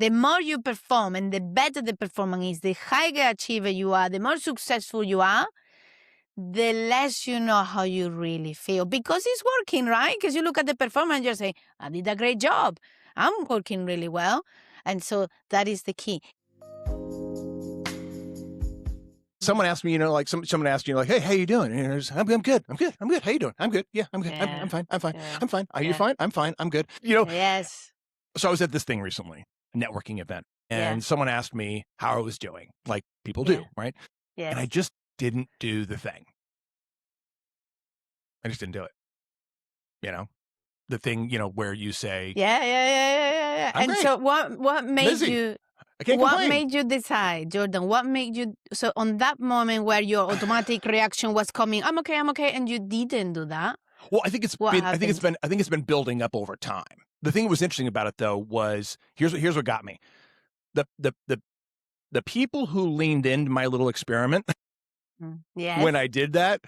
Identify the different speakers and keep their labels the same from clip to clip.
Speaker 1: The more you perform and the better the performance is, the higher achiever you are, the more successful you are, the less you know how you really feel. Because it's working, right? Because you look at the performance, you say, I did a great job. I'm working really well. And so that is the key.
Speaker 2: Someone asked me, like someone asked you, like, hey, how you doing? And I'm good. I'm good. How you doing? I'm good. Yeah, I'm good.
Speaker 1: Yeah.
Speaker 2: I'm fine. I'm fine.
Speaker 1: Yeah.
Speaker 2: I'm fine. Are you
Speaker 1: Yeah.
Speaker 2: fine? I'm fine. I'm good.
Speaker 1: Yes.
Speaker 2: So I was at this thing recently, a networking event, and someone asked me how I was doing, like people do, right?
Speaker 1: Yes.
Speaker 2: And I just didn't do the thing. I just didn't do it. The thing, where you say,
Speaker 1: Yeah.
Speaker 2: I'm
Speaker 1: And
Speaker 2: great.
Speaker 1: so what made
Speaker 2: Busy.
Speaker 1: you
Speaker 2: I can't
Speaker 1: what
Speaker 2: complain.
Speaker 1: made you decide, Jordan? What made you so on that moment where your automatic reaction was coming, I'm okay, and you didn't do that?
Speaker 2: Well, I think it's been building up over time. The thing that was interesting about it though was here's what got me. The people who leaned into my little experiment when I did that,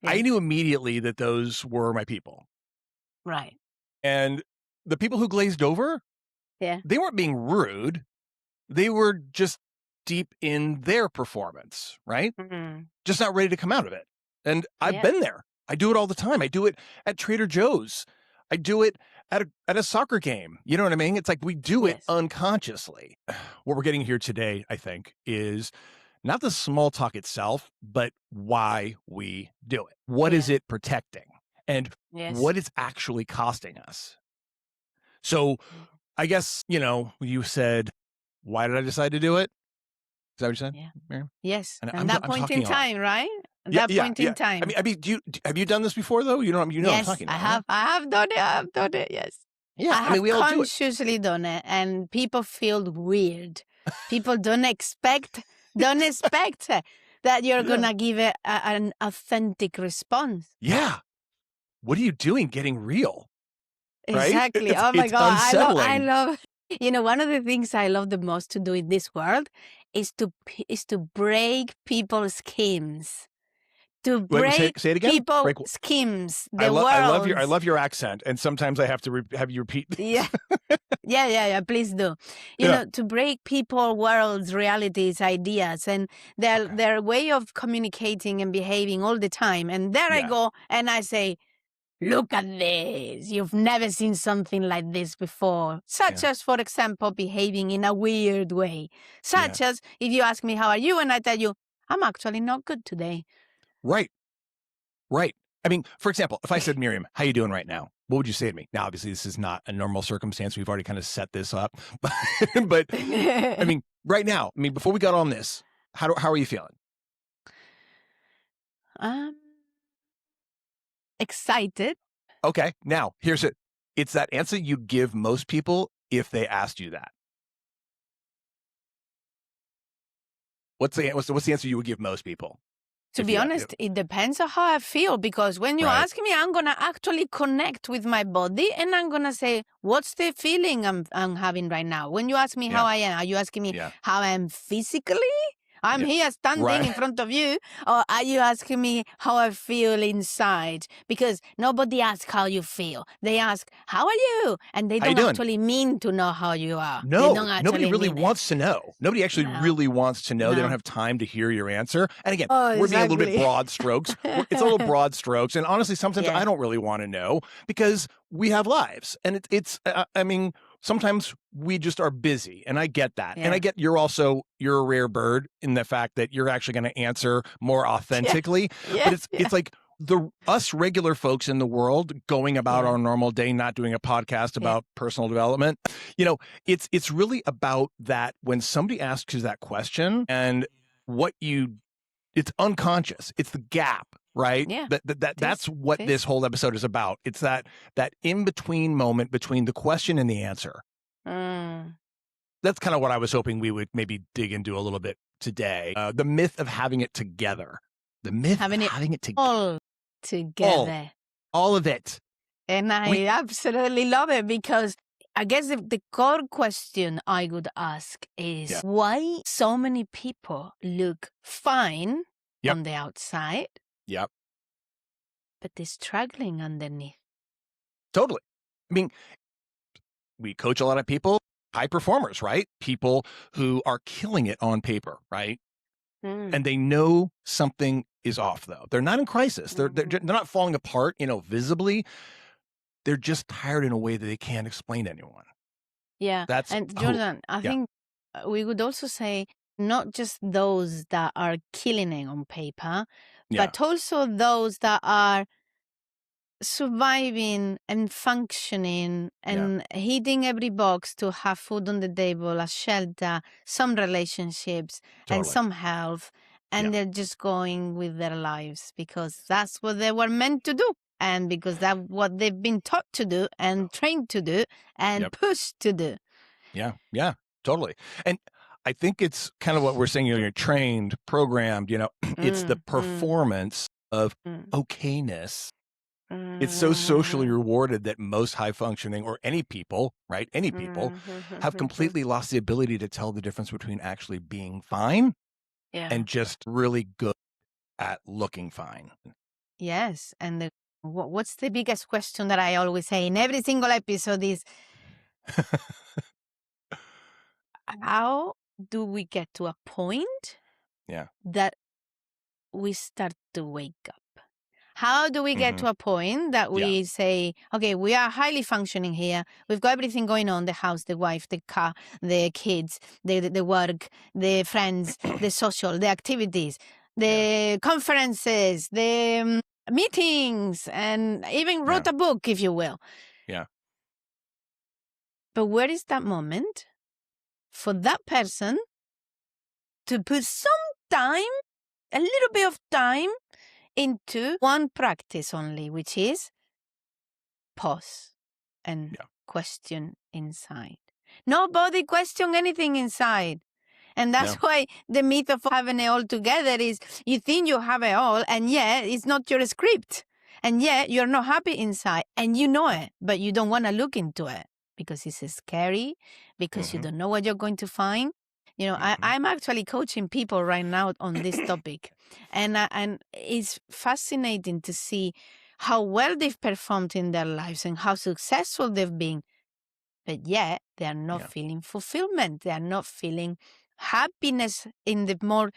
Speaker 2: I knew immediately that those were my people.
Speaker 1: Right.
Speaker 2: And the people who glazed over, they weren't being rude. They were just deep in their performance, right?
Speaker 1: Mm-hmm.
Speaker 2: Just not ready to come out of it. And I've been there. I do it all the time. I do it at Trader Joe's. I do it at a soccer game. You know what I mean? It's like we do it unconsciously. What we're getting here today, I think, is not the small talk itself, but why we do it. What is it protecting? And what it's actually costing us. So I guess, you said, why did I decide to do it? Is that what you said, Miriam?
Speaker 1: Yes.
Speaker 2: And
Speaker 1: At that point in time, right? At that point in time.
Speaker 2: I mean, have you done this before though? You know what I'm talking about.
Speaker 1: Yes, I have done it. I've done it. Yes.
Speaker 2: Yeah.
Speaker 1: I have
Speaker 2: we all do it.
Speaker 1: consciously done it, and people feel weird. People don't expect that you're gonna give it an authentic response.
Speaker 2: Yeah. What are you doing? Getting real. Right?
Speaker 1: Exactly.
Speaker 2: It's,
Speaker 1: oh my
Speaker 2: it's
Speaker 1: God.
Speaker 2: unsettling.
Speaker 1: I love. One of the things I love the most to do in this world is to break people's schemes. To break
Speaker 2: say it again?
Speaker 1: people's schemes.
Speaker 2: I love your accent, and sometimes I have to have you repeat this.
Speaker 1: Yeah. Please do. You know, to break people, worlds, realities, ideas, and their way of communicating and behaving all the time. And there I go, and I say, look at this. You've never seen something like this before. Such as, for example, behaving in a weird way. Such as if you ask me, how are you? And I tell you, I'm actually not good today.
Speaker 2: Right. I mean, for example, if I said, Miriam, how you doing right now? What would you say to me? Now, obviously, this is not a normal circumstance. We've already kind of set this up. But I mean, right now, before we got on this, how are you feeling?
Speaker 1: Excited.
Speaker 2: Okay. Now, here's it. It's that answer you give most people if they asked you that. What's the answer you would give most people?
Speaker 1: To be honest, it depends on how I feel, because when you ask me, I'm going to actually connect with my body and I'm going to say, what's the feeling I'm having right now? When you ask me how I am, are you asking me how I am physically? I'm here standing in front of you. Or are you asking me how I feel inside? Because nobody asks how you feel. They ask, how are you? And they don't actually mean to know how you are.
Speaker 2: No, nobody really wants to know. Nobody actually really wants to know. They don't have time to hear your answer. And again, we're being a little bit broad strokes. It's a little broad strokes. And honestly, sometimes I don't really want to know because we have lives. And sometimes we just are busy, and I get that. And I get you're a rare bird in the fact that you're actually going to answer more authentically. But it's like us regular folks in the world going about our normal day, not doing a podcast about personal development. It's really about that when somebody asks you that question and it's unconscious. It's the gap. Right?
Speaker 1: Yeah.
Speaker 2: That's what this whole episode is about. It's that in-between moment between the question and the answer. That's kind of what I was hoping we would maybe dig into a little bit today. The myth of having it together. The myth of having it together.
Speaker 1: All together.
Speaker 2: All of it.
Speaker 1: And I absolutely love it, because I guess the core question I would ask is why so many people look fine on the outside.
Speaker 2: Yep.
Speaker 1: But they're struggling underneath.
Speaker 2: Totally. We coach a lot of people. high performers, right? People who are killing it on paper, right? And they know something is off, though. They're not in crisis. They're not falling apart, visibly. They're just tired in a way that they can't explain to anyone.
Speaker 1: Yeah.
Speaker 2: That's
Speaker 1: and Jordan, I think we would also say not just those that are killing it on paper, but also those that are surviving and functioning and hitting every box to have food on the table, a shelter, some relationships, and some health. And they're just going with their lives because that's what they were meant to do. And because that's what they've been taught to do and trained to do and pushed to do.
Speaker 2: Yeah, totally. And I think it's kind of what we're saying, you're trained, programmed, it's the performance of okayness. It's so socially rewarded that most high functioning or any people, right? Any people have completely lost the ability to tell the difference between actually being fine and just really good at looking fine.
Speaker 1: Yes. And what's the biggest question that I always say in every single episode is, how do we get to a point that we start to wake up? How do we get to a point that we say, okay, we are highly functioning here. We've got everything going on, the house, the wife, the car, the kids, the work, the friends, the social, the activities, the conferences, the meetings, and even wrote a book, if you will.
Speaker 2: Yeah.
Speaker 1: But where is that moment for that person to put some time, a little bit of time, into one practice only, which is pause and question inside. Nobody question anything inside. And that's why the myth of having it all together is you think you have it all, and yet it's not your script. And yet you're not happy inside, and you know it, but you don't want to look into it because it's scary, because you don't know what you're going to find. I'm actually coaching people right now on this topic. And it's fascinating to see how well they've performed in their lives and how successful they've been. But yet they are not feeling fulfillment. They are not feeling happiness in the more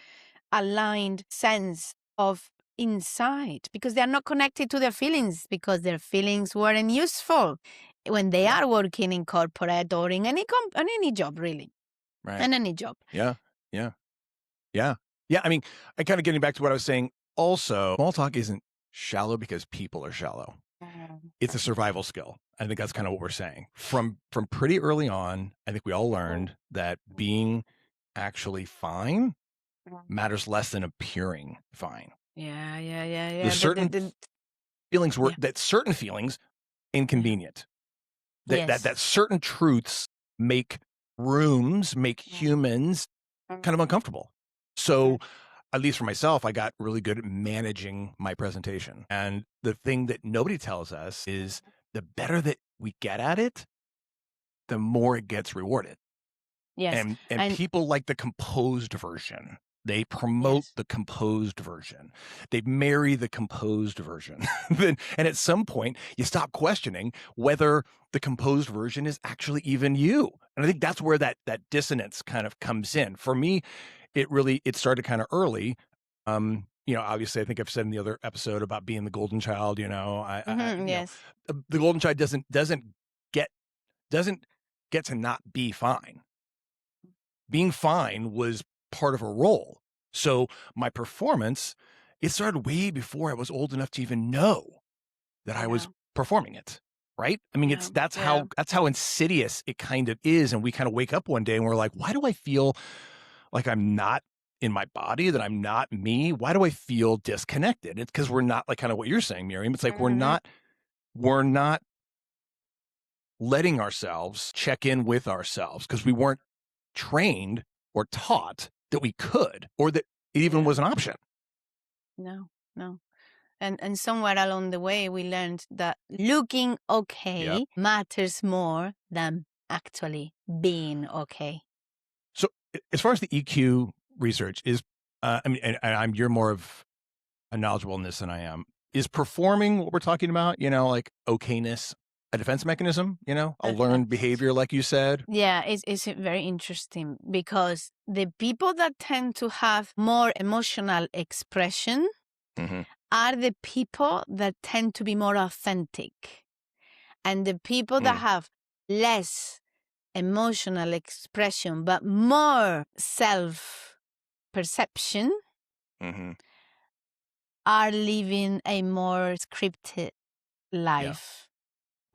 Speaker 1: aligned sense of inside, because they are not connected to their feelings, because their feelings weren't useful when they are working in corporate or in any job, really.
Speaker 2: Right.
Speaker 1: In any job.
Speaker 2: Yeah. I mean, I kind of getting back to what I was saying. Also, small talk isn't shallow because people are shallow. It's a survival skill. I think that's kind of what we're saying. From pretty early on, I think we all learned that being actually fine matters less than appearing fine.
Speaker 1: Yeah.
Speaker 2: There's certain feelings that certain feelings inconvenient. That certain truths make humans kind of uncomfortable. So at least for myself, I got really good at managing my presentation. And the thing that nobody tells us is the better that we get at it, the more it gets rewarded.
Speaker 1: Yes.
Speaker 2: And people like the composed version. They promote the composed version. They marry the composed version. And at some point, you stop questioning whether the composed version is actually even you. And I think that's where that dissonance kind of comes in. For me, it started kind of early. Obviously, I think I've said in the other episode about being the golden child. The golden child doesn't get to not be fine. Being fine was part of a role. So my performance, it started way before I was old enough to even know that I was performing it. Right? I mean, that's how insidious it kind of is. And we kind of wake up one day and we're like, why do I feel like I'm not in my body, that I'm not me? Why do I feel disconnected? It's because we're not, like kind of what you're saying, Miriam. It's like we're not letting ourselves check in with ourselves because we weren't trained or taught that we could, or that it even was an option.
Speaker 1: No. And somewhere along the way, we learned that looking okay matters more than actually being okay.
Speaker 2: So as far as the EQ research is, you're more of a knowledgeable in this than I am. Is performing what we're talking about, like okayness, a defense mechanism, a learned behavior, like you said.
Speaker 1: Yeah, it's very interesting because the people that tend to have more emotional expression are the people that tend to be more authentic. And the people that have less emotional expression, but more self-perception are living a more scripted life.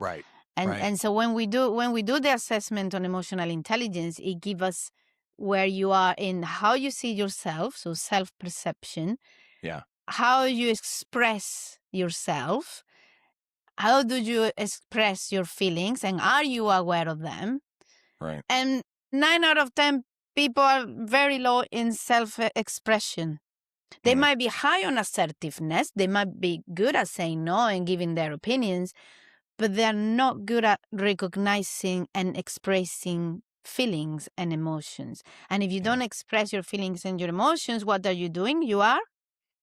Speaker 2: Yeah. Right.
Speaker 1: And so when we do the assessment on emotional intelligence, it gives us where you are in how you see yourself, so self-perception.
Speaker 2: Yeah.
Speaker 1: How you express yourself. How do you express your feelings, and are you aware of them?
Speaker 2: Right.
Speaker 1: And 9 out of 10 people are very low in self-expression. They might be high on assertiveness. They might be good at saying no and giving their opinions, but they're not good at recognizing and expressing feelings and emotions. And if you don't express your feelings and your emotions, what are you doing? You are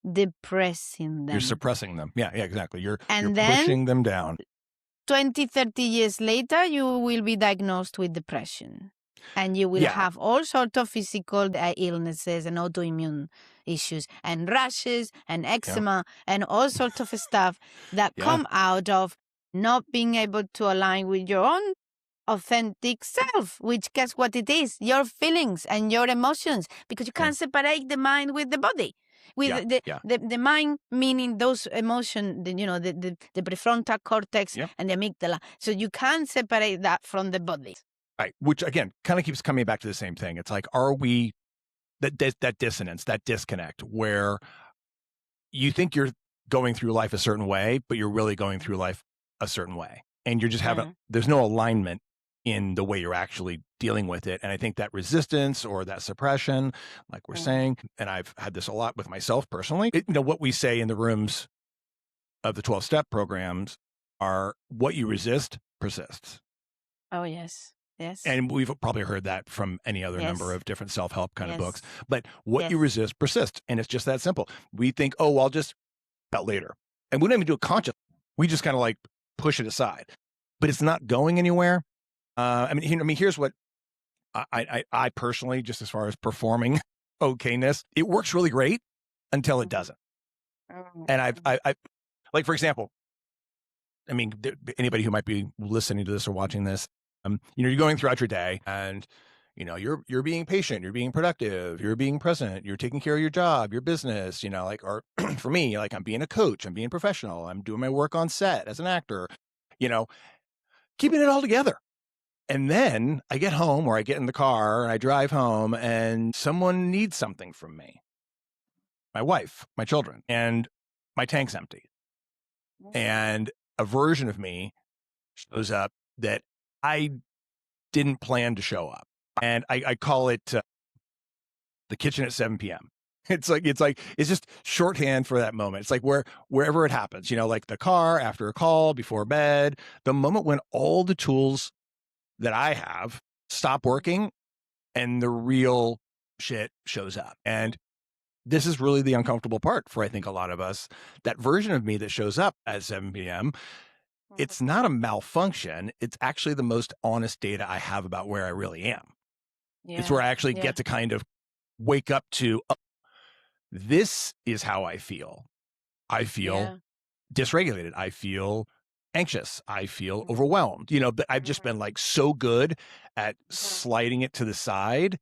Speaker 1: depressing them.
Speaker 2: You're suppressing them. Yeah, exactly. You're pushing them down.
Speaker 1: 20, 30 years later, you will be diagnosed with depression. And you will have all sorts of physical illnesses and autoimmune issues and rashes and eczema and all sorts of stuff that come out of not being able to align with your own authentic self, which guess what it is? Your feelings and your emotions, because you can't separate the mind with the body. With the mind, meaning those emotions, the prefrontal cortex and the amygdala. So you can't separate that from the body.
Speaker 2: Right. Which, again, kind of keeps coming back to the same thing. It's like, are we that dissonance, that disconnect where you think you're going through life a certain way, but you're really going through life a certain way. And you're just there's no alignment in the way you're actually dealing with it. And I think that resistance or that suppression, like we're saying, and I've had this a lot with myself personally, what we say in the rooms of the 12-step programs are what you resist persists.
Speaker 1: Oh, yes. Yes.
Speaker 2: And we've probably heard that from any other number of different self-help kind of books. But what you resist persists. And it's just that simple. We think, oh, well, I'll just about later. And we don't even do it consciously. We just kind of like push it aside. But it's not going anywhere. Here's what I personally, just as far as performing okayness, it works really great until it doesn't. And I like, for example, anybody who might be listening to this or watching this, you're going throughout your day and, you're being patient, you're being productive, you're being present, you're taking care of your job, your business, or for me, like I'm being a coach, I'm being professional, I'm doing my work on set as an actor, keeping it all together. And then I get home or I get in the car and I drive home and someone needs something from me. My wife, my children, and my tank's empty. And a version of me shows up that I didn't plan to show up. And I call it the kitchen at 7 p.m. It's just shorthand for that moment. It's like wherever it happens, like the car, after a call, before bed, the moment when all the tools that I have stop working and the real shit shows up. And this is really the uncomfortable part for, I think, a lot of us. That version of me that shows up at 7 p.m., it's not a malfunction. It's actually the most honest data I have about where I really am. Yeah. It's where I actually get to kind of wake up to, oh, this is how I feel. I feel dysregulated. I feel anxious. I feel overwhelmed. But I've just been like so good at sliding it to the side.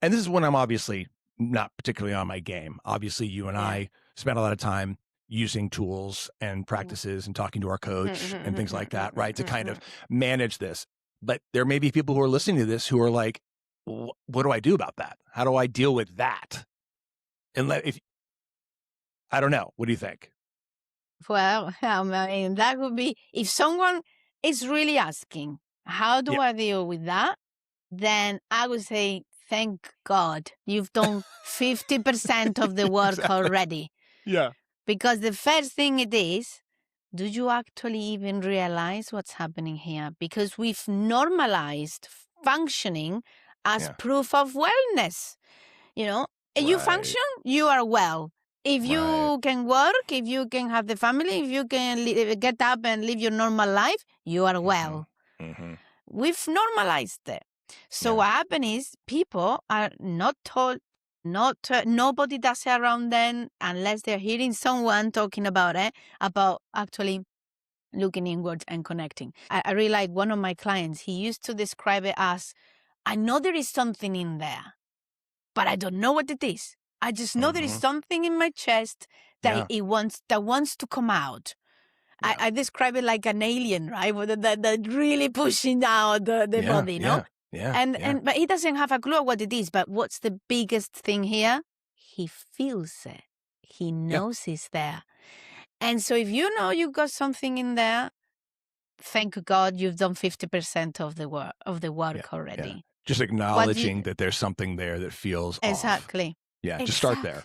Speaker 2: And this is when I'm obviously not particularly on my game. Obviously, you and I spent a lot of time using tools and practices and talking to our coach and things like that, right? To kind of manage this. But there may be people who are listening to this who are like, what do I do about that? How do I deal with that? And I don't know. What do you think?
Speaker 1: Well, that would be, if someone is really asking, how do I deal with that? Then I would say, thank God you've done 50% of the work already.
Speaker 2: Yeah.
Speaker 1: Because the first thing it is, do you actually even realize what's happening here? Because we've normalized functioning as proof of wellness. You function, you are well. If you can work, if you can have the family, if you can get up and live your normal life, you are well.
Speaker 2: Mm-hmm.
Speaker 1: We've normalized it. So what happens is people are not told, nobody does it around them unless they're hearing someone talking about it, about actually looking inwards and connecting. I really like one of my clients. He used to describe it as, I know there is something in there, but I don't know what it is. I just know there is something in my chest that wants to come out. Yeah. I describe it like an alien, right? That really pushing out the body, no? Yeah. But he doesn't have a clue what it is. But what's the biggest thing here? He feels it. He knows it's there. And so if you know you've got something in there, thank God you've done 50% of the work already.
Speaker 2: Yeah. Just acknowledging that there's something there that feels off. Yeah, just start there.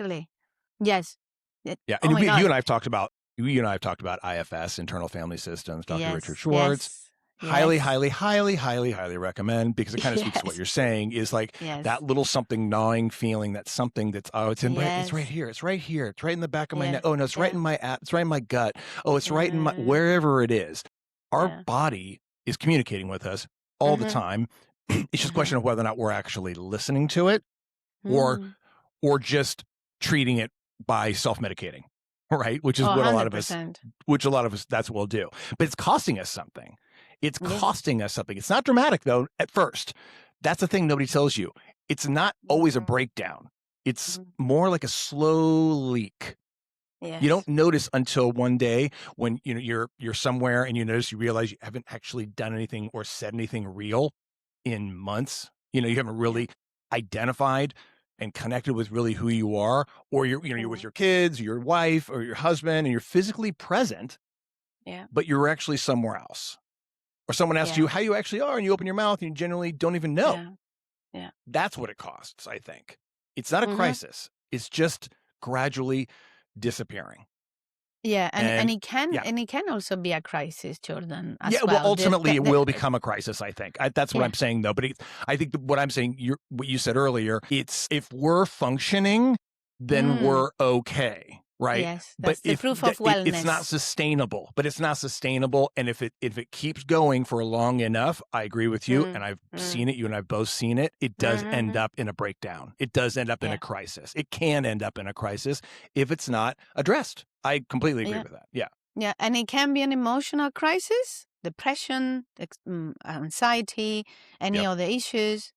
Speaker 1: Yes.
Speaker 2: Yeah, and you and I have talked about IFS, internal family systems. Dr. Richard Schwartz. Highly, highly, highly, highly, highly recommend, because it kind of speaks to what you're saying, is like that little something gnawing feeling, that something that's, it's right here. It's right here. It's right in the back of my neck. Oh no, it's right in my it's right in my gut. Oh, it's right in my, wherever it is. Our body is communicating with us all the time. It's just a question of whether or not we're actually listening to it or just treating it by self-medicating, right? Which is what 100%. a lot of us, that's what we'll do. But it's costing us something. It's costing us something. It's not dramatic though at first. That's the thing nobody tells you. It's not always a breakdown. It's more like a slow leak. Yes. You don't notice until one day when you're somewhere and you realize you haven't actually done anything or said anything real in months. You haven't really identified and connected with really who you are, or you're with your kids, your wife, or your husband, and you're physically present, but you're actually somewhere else. Or someone asks you how you actually are, and you open your mouth and you generally don't even know. Yeah. That's what it costs, I think. It's not a crisis. It's just gradually disappearing.
Speaker 1: Yeah, and it can also be a crisis, Jordan. As
Speaker 2: well, ultimately it will become a crisis, I think. That's what I'm saying, though. But I think what I'm saying, what you said earlier, it's if we're functioning, then we're okay, right?
Speaker 1: Yes, that's the proof of wellness.
Speaker 2: It's not sustainable, and if it keeps going for long enough, I agree with you, and I've seen it. You and I've both seen it. It does end up in a breakdown. It does end up in a crisis. It can end up in a crisis if it's not addressed. I completely agree with that. Yeah.
Speaker 1: Yeah, and it can be an emotional crisis, depression, anxiety, any other issues,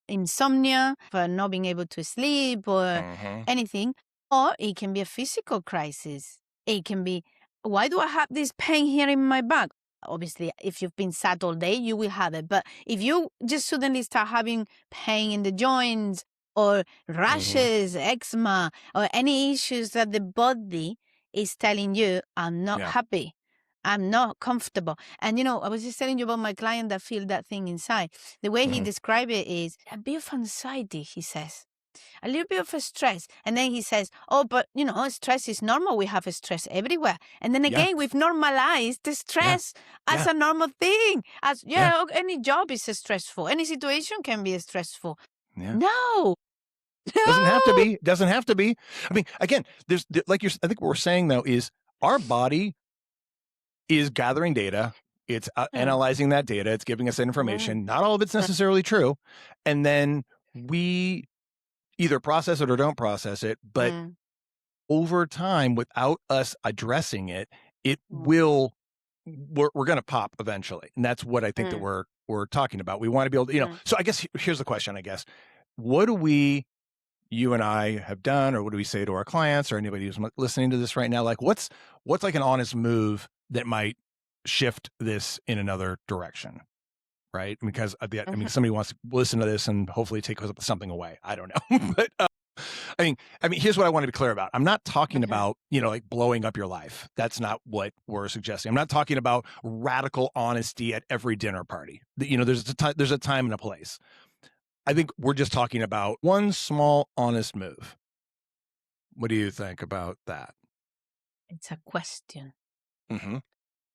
Speaker 1: insomnia, for not being able to sleep or anything. Or it can be a physical crisis. It can be, why do I have this pain here in my back? Obviously, if you've been sat all day, you will have it. But if you just suddenly start having pain in the joints or rashes, eczema, or any issues that the body is telling you, I'm not happy, I'm not comfortable. And, I was just telling you about my client that feel that thing inside. The way he described it is a bit of anxiety, he says. A little bit of a stress. And then he says, but, stress is normal. We have stress everywhere. And then again, we've normalized the stress as a normal thing. As any job is stressful. Any situation can be stressful. Yeah. No.
Speaker 2: Doesn't have to be. I mean, again, I think what we're saying though is our body is gathering data. It's analyzing that data. It's giving us that information. Not all of it's necessarily true. And then we either process it or don't process it. But over time, without us addressing it, we're going to pop eventually. And that's what I think that we're talking about. We want to be able to, so I guess here's the question, I guess. What do you and I have done, or what do we say to our clients or anybody who's listening to this right now? Like what's like an honest move that might shift this in another direction, right? Because somebody wants to listen to this and hopefully take something away. I don't know. But I mean, here's what I want to be clear about. I'm not talking about, like blowing up your life. That's not what we're suggesting. I'm not talking about radical honesty at every dinner party. There's a time and a place. I think we're just talking about one small, honest move. What do you think about that?
Speaker 1: It's a question.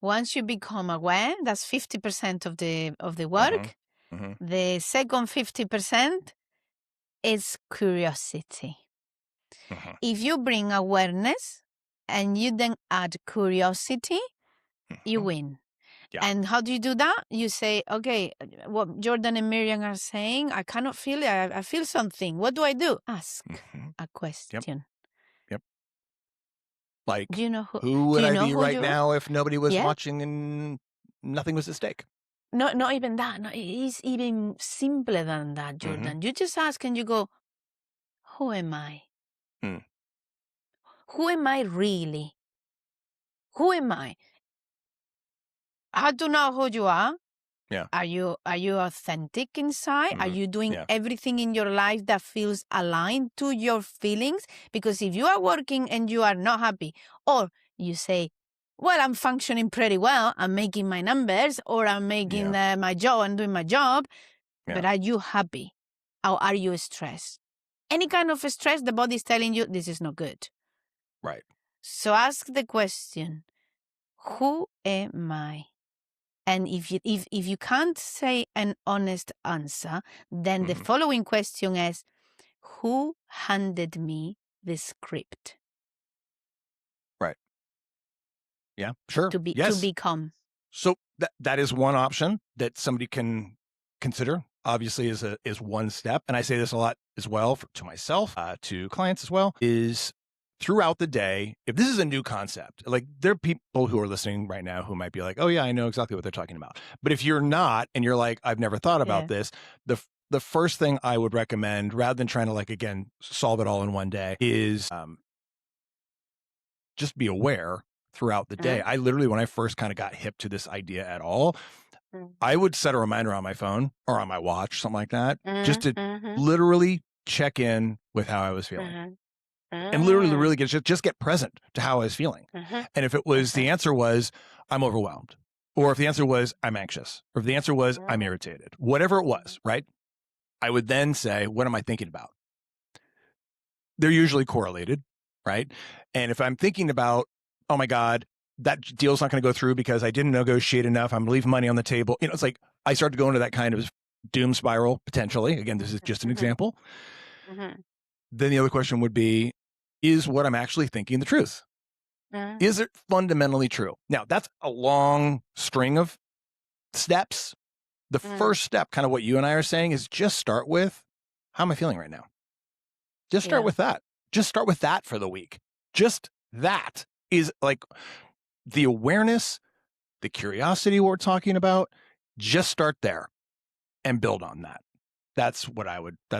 Speaker 1: Once you become aware, that's 50% of the work. The second 50% is curiosity. If you bring awareness and you then add curiosity, you win. Yeah. And how do you do that? You say, okay, what Jordan and Miriam are saying, I cannot feel it. I feel something. What do I do? Ask a question.
Speaker 2: Yep. Like,
Speaker 1: do you know
Speaker 2: who would I be right now if nobody was watching and nothing was at stake?
Speaker 1: No, not even that. No, it is even simpler than that, Jordan. You just ask and you go, who am I? Who am I really? Who am I? How to know who you are?
Speaker 2: Yeah.
Speaker 1: Are you authentic inside? Are you doing everything in your life that feels aligned to your feelings? Because if you are working and you are not happy, or you say, well, I'm functioning pretty well, I'm making my numbers, or I'm making my job, I'm doing my job, but are you happy? Or are you stressed? Any kind of stress, the body is telling you this is not good.
Speaker 2: Right.
Speaker 1: So ask the question, who am I? And if you can't say an honest answer, then the following question is, who handed me the script?
Speaker 2: Right. Yeah, sure.
Speaker 1: To become.
Speaker 2: So that is one option that somebody can consider. Obviously, is one step, and I say this a lot as well to myself, to clients as well. Is throughout the day, if this is a new concept, like there are people who are listening right now who might be like, "Oh yeah, I know exactly what they're talking about." But if you're not, and you're like, "I've never thought about this," the first thing I would recommend, rather than trying to like again solve it all in one day, is just be aware throughout the day. I literally, when I first kind of got hip to this idea at all, I would set a reminder on my phone or on my watch, something like that, just to literally check in with how I was feeling. And literally really just get present to how I was feeling. And if it was, the answer was, I'm overwhelmed. Or if the answer was, I'm anxious. Or if the answer was, I'm irritated. Whatever it was, right? I would then say, what am I thinking about? They're usually correlated, right? And if I'm thinking about, oh my God, that deal's not going to go through because I didn't negotiate enough, I'm leaving money on the table. It's like I start to go into that kind of doom spiral potentially. Again, this is just an example. Then the other question would be, is what I'm actually thinking the truth? Is it fundamentally true? Now, that's a long string of steps. The first step, kind of what you and I are saying, is just start with, how am I feeling right now? Just start with that. Just start with that for the week. Just that is like the awareness, the curiosity we're talking about. Just start there and build on that. That's what I would say.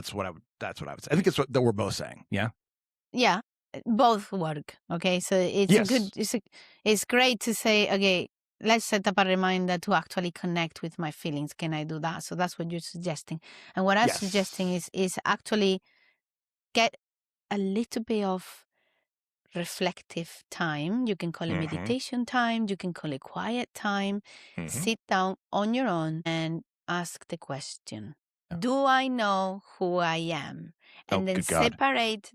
Speaker 2: I think it's what that we're both saying. Yeah.
Speaker 1: Yeah. Both work. Okay. So it's great to say, okay, let's set up a reminder to actually connect with my feelings. Can I do that? So that's what you're suggesting. And what I'm suggesting is actually get a little bit of reflective time. You can call it meditation time. You can call it quiet time. Sit down on your own and ask the question, do I know who I am? And then separate.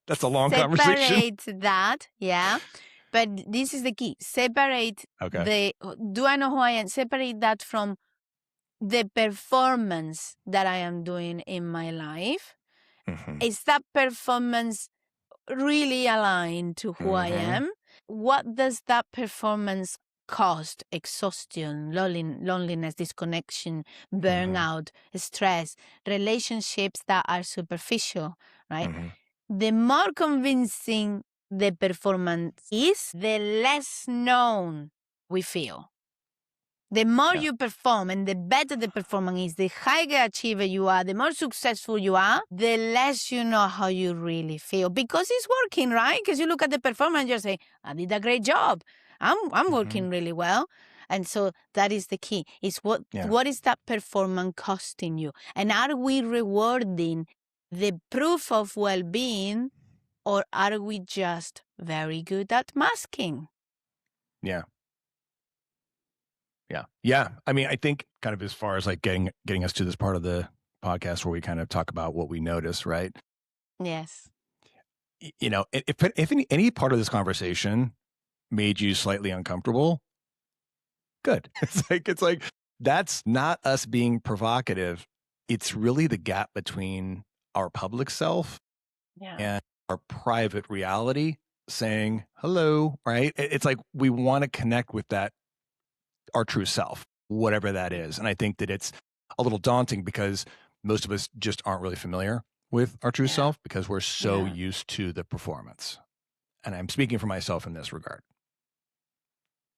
Speaker 2: That's a long conversation.
Speaker 1: Separate that, But this is the key. Separate do I know who I am? Separate that from the performance that I am doing in my life. Is that performance really aligned to who I am? What does that performance cost? Exhaustion, loneliness, disconnection, burnout, stress, relationships that are superficial, right? The more convincing the performance is, the less known we feel. The more you perform and the better the performance is, the higher achiever you are, the more successful you are, the less you know how you really feel. Because it's working, right? Because you look at the performance, you say, I did a great job. I'm working really well. And so that is the key. It's what is that performance costing you? And are we rewarding the proof of well-being, or are we just very good at masking?
Speaker 2: Yeah. Yeah. I mean, I think kind of as far as like getting us to this part of the podcast where we kind of talk about what we notice, right?
Speaker 1: Yes.
Speaker 2: If any part of this conversation made you slightly uncomfortable, good. It's like that's not us being provocative. It's really the gap between our public self and our private reality saying hello, right? It's like we want to connect with that, our true self, whatever that is. And I think that it's a little daunting because most of us just aren't really familiar with our true self because we're so used to the performance. And I'm speaking for myself in this regard.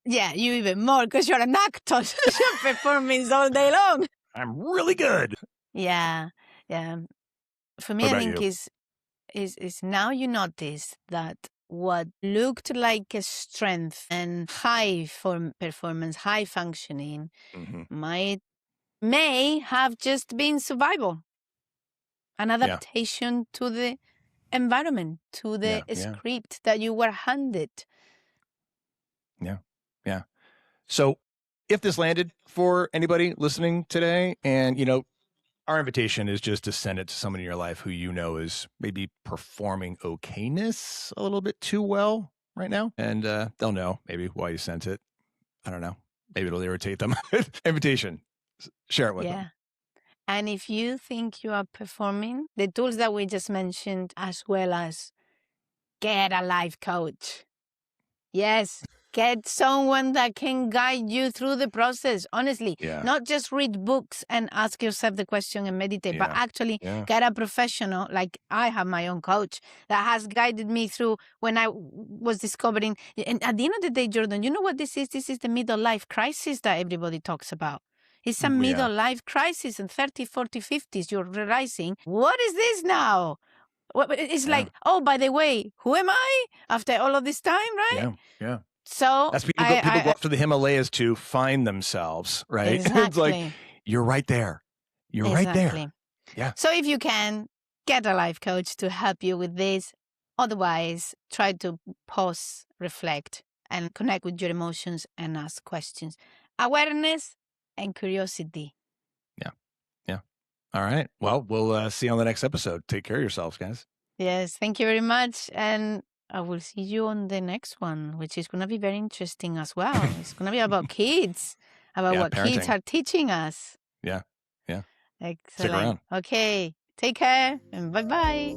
Speaker 1: Yeah, you even more because you're an actor. You're performing all day long.
Speaker 2: I'm really good.
Speaker 1: Yeah. For me, I think is now you notice that what looked like a strength and high performance, high functioning, may have just been survival, an adaptation to the environment, to the script that you were handed.
Speaker 2: Yeah. So if this landed for anybody listening today, and our invitation is just to send it to someone in your life who is maybe performing okayness a little bit too well right now. And they'll know maybe why you sent it. I don't know. Maybe it'll irritate them. Invitation. Share it with them.
Speaker 1: And if you think you are performing, the tools that we just mentioned, as well as get a life coach. Yes. Get someone that can guide you through the process, honestly. Not just read books and ask yourself the question and meditate, but actually get a professional. Like I have my own coach that has guided me through when I was discovering. And at the end of the day, Jordan, you know what this is? This is the middle life crisis that everybody talks about. It's a middle life crisis in 30, 40, 50s. You're realizing, what is this now? It's like, oh, by the way, who am I after all of this time, right?
Speaker 2: Yeah.
Speaker 1: So
Speaker 2: that's people go up to the Himalayas to find themselves, right?
Speaker 1: Exactly.
Speaker 2: It's like, you're right there. You're right there. Yeah.
Speaker 1: So if you can, get a life coach to help you with this. Otherwise, try to pause, reflect, and connect with your emotions and ask questions. Awareness and curiosity.
Speaker 2: Yeah. All right. Well, we'll see you on the next episode. Take care of yourselves, guys.
Speaker 1: Yes. Thank you very much. And I will see you on the next one, which is going to be very interesting as well. It's going to be about kids, about what
Speaker 2: parenting.
Speaker 1: Kids are teaching us.
Speaker 2: Yeah.
Speaker 1: Excellent.
Speaker 2: Stick around.
Speaker 1: Okay. Take care and bye-bye.